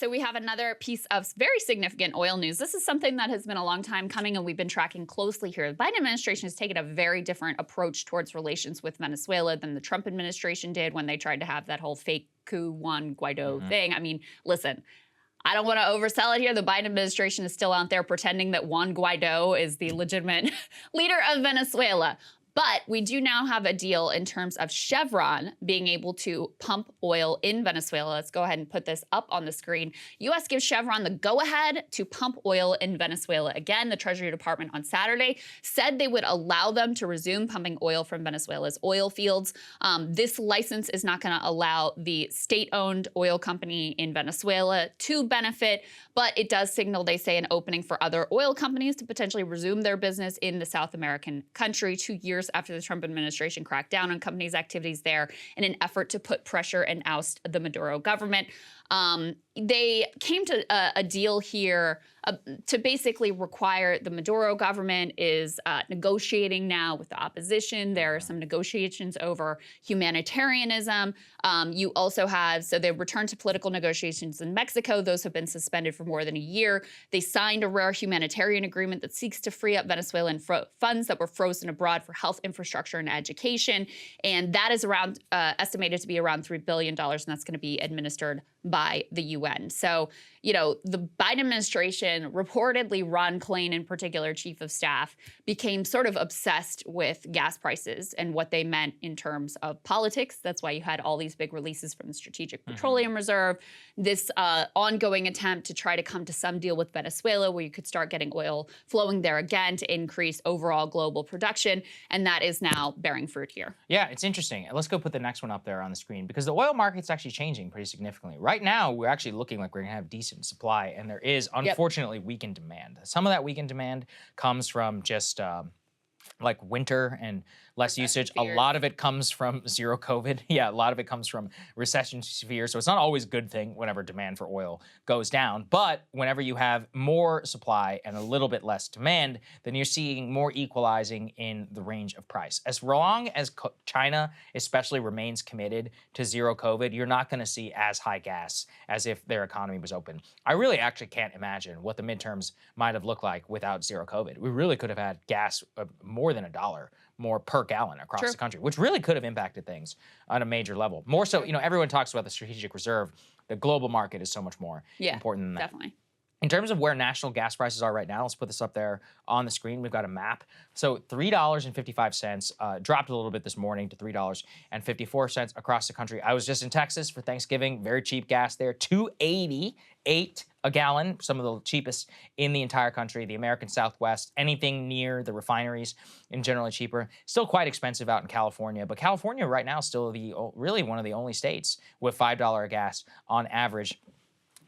So we have another piece of very significant oil news. This is something that has been a long time coming and we've been tracking closely here. The Biden administration has taken a very different approach towards relations with Venezuela than the Trump administration did when they tried to have that whole fake coup Juan Guaido thing. I mean, listen, I don't want to oversell it here. The Biden administration is still out there pretending that Juan Guaido is the legitimate leader of Venezuela. But we do now have a deal in terms of Chevron being able to pump oil in Venezuela. Let's go ahead and put this up on the screen. U.S. gives Chevron the go-ahead to pump oil in Venezuela. Again, the Treasury Department on Saturday said they would allow them to resume pumping oil from Venezuela's oil fields. This license is not going to allow the state-owned oil company in Venezuela to benefit, but it does signal, they say, an opening for other oil companies to potentially resume their business in the South American country 2 years after the Trump administration cracked down on companies' activities there in an effort to put pressure and oust the Maduro government. They came to a deal here to basically require the Maduro government is negotiating now with the opposition. There are some negotiations over humanitarianism. You also have, so they returned to political negotiations in Mexico. Those have been suspended for more than a year. They signed a rare humanitarian agreement that seeks to free up Venezuelan funds that were frozen abroad for health infrastructure and education. And that is around estimated to be around $3 billion, and that's going to be administered by the UN. So, you know, the Biden administration, reportedly Ron Klain in particular, chief of staff, became sort of obsessed with gas prices and what they meant in terms of politics. That's why you had all these big releases from the Strategic Petroleum Reserve, this ongoing attempt to try to come to some deal with Venezuela where you could start getting oil flowing there again to increase overall global production. And that is now bearing fruit here. Yeah, it's interesting. Let's go put the next one up there on the screen because the oil market's actually changing pretty significantly. Right now, we're actually looking like we're going to have decent supply, and there is, unfortunately, weakened demand. Some of that weakened demand comes from just like winter and less usage. A lot of it comes from zero COVID. Yeah, a lot of it comes from recession fears. So it's not always a good thing whenever demand for oil goes down. But whenever you have more supply and a little bit less demand, then you're seeing more equalizing in the range of price. As long as China especially remains committed to zero COVID, you're not going to see as high gas as if their economy was open. I really actually can't imagine what the midterms might have looked like without zero COVID. We really could have had gas more than $1 more per gallon across the country, which really could have impacted things on a major level. More so, you know, everyone talks about the strategic reserve. The global market is so much more important than that. Definitely. In terms of where national gas prices are right now, let's put this up there on the screen. We've got a map. So $3.55 dropped a little bit this morning to $3.54 across the country. I was just in Texas for Thanksgiving. Very cheap gas there. $2.88 a gallon, some of the cheapest in the entire country. The American Southwest, anything near the refineries, and generally cheaper. Still quite expensive out in California, but California right now is still really one of the only states with $5 a gas on average.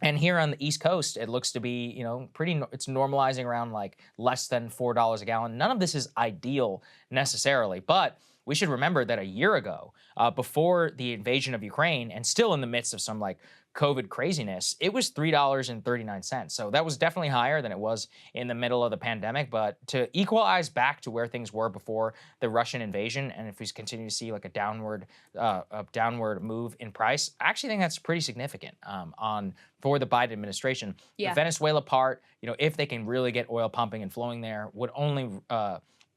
And here on the East Coast, it looks to be, you know, it's normalizing around like less than $4 a gallon. None of this is ideal necessarily, but we should remember that a year ago, before the invasion of Ukraine and still in the midst of some like COVID craziness, it was $3.39. So that was definitely higher than it was in the middle of the pandemic. But to equalize back to where things were before the Russian invasion, and if we continue to see like a downward move in price, I actually think that's pretty significant for the Biden administration. The Venezuela part, you know, if they can really get oil pumping and flowing there, would only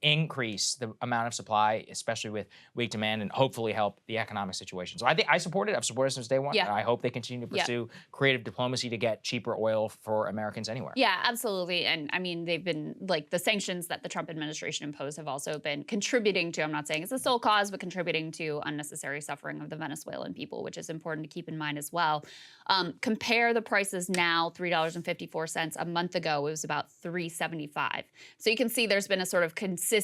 increase the amount of supply, especially with weak demand, and hopefully help the economic situation. So I think I support it. I've supported it since day one. And I hope they continue to pursue creative diplomacy to get cheaper oil for Americans anywhere. Yeah, absolutely. And I mean, they've been like the sanctions that the Trump administration imposed have also been contributing to, I'm not saying it's the sole cause, but contributing to unnecessary suffering of the Venezuelan people, which is important to keep in mind as well. Compare the prices now, $3.54. A month ago, it was about $3.75. So you can see there's been a sort of consistent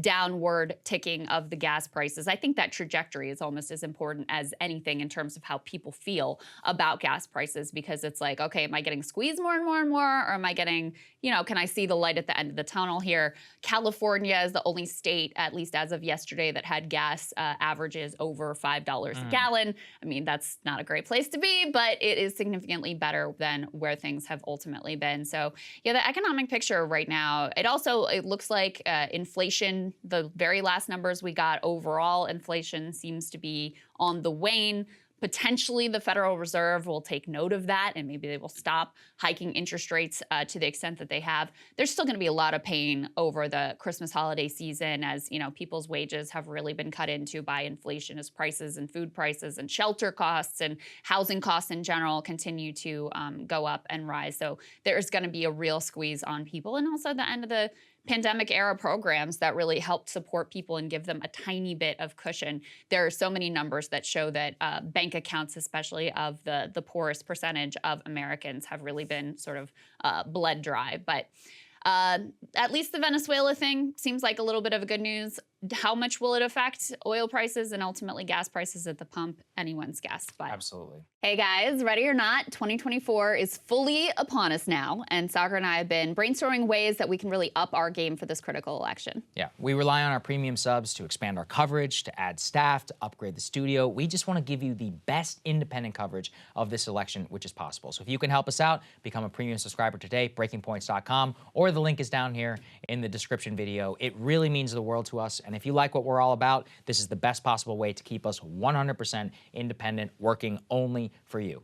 downward ticking of the gas prices. I think that trajectory is almost as important as anything in terms of how people feel about gas prices, because it's like, okay, am I getting squeezed more and more and more? Or am I getting, you know, can I see the light at the end of the tunnel here? California is the only state, at least as of yesterday, that had gas averages over $5 a gallon. I mean, that's not a great place to be, but it is significantly better than where things have ultimately been. So yeah, the economic picture right now, it looks like inflation, the very last numbers we got overall, inflation seems to be on the wane. Potentially, the Federal Reserve will take note of that, and maybe they will stop hiking interest rates to the extent that they have. There's still going to be a lot of pain over the Christmas holiday season, as people's wages have really been cut into by inflation, as prices and food prices and shelter costs and housing costs in general continue to go up and rise. So there's going to be a real squeeze on people, and also the end of the pandemic era programs that really helped support people and give them a tiny bit of cushion. There are so many numbers that show that bank accounts, especially of the poorest percentage of Americans, have really been sort of bled dry. But at least the Venezuela thing seems like a little bit of good news. How much will it affect oil prices and ultimately gas prices at the pump? Anyone's guess. But Absolutely. hey guys, ready or not, 2024 is fully upon us now, and Saagar and I have been brainstorming ways that we can really up our game for this critical election. Yeah, we rely on our premium subs to expand our coverage, to add staff, to upgrade the studio. We just want to give you the best independent coverage of this election, which is possible. So if you can help us out, become a premium subscriber today, breakingpoints.com, or the link is down here in the description video. It really means the world to us, and if you like what we're all about, this is the best possible way to keep us 100% independent, working only for you.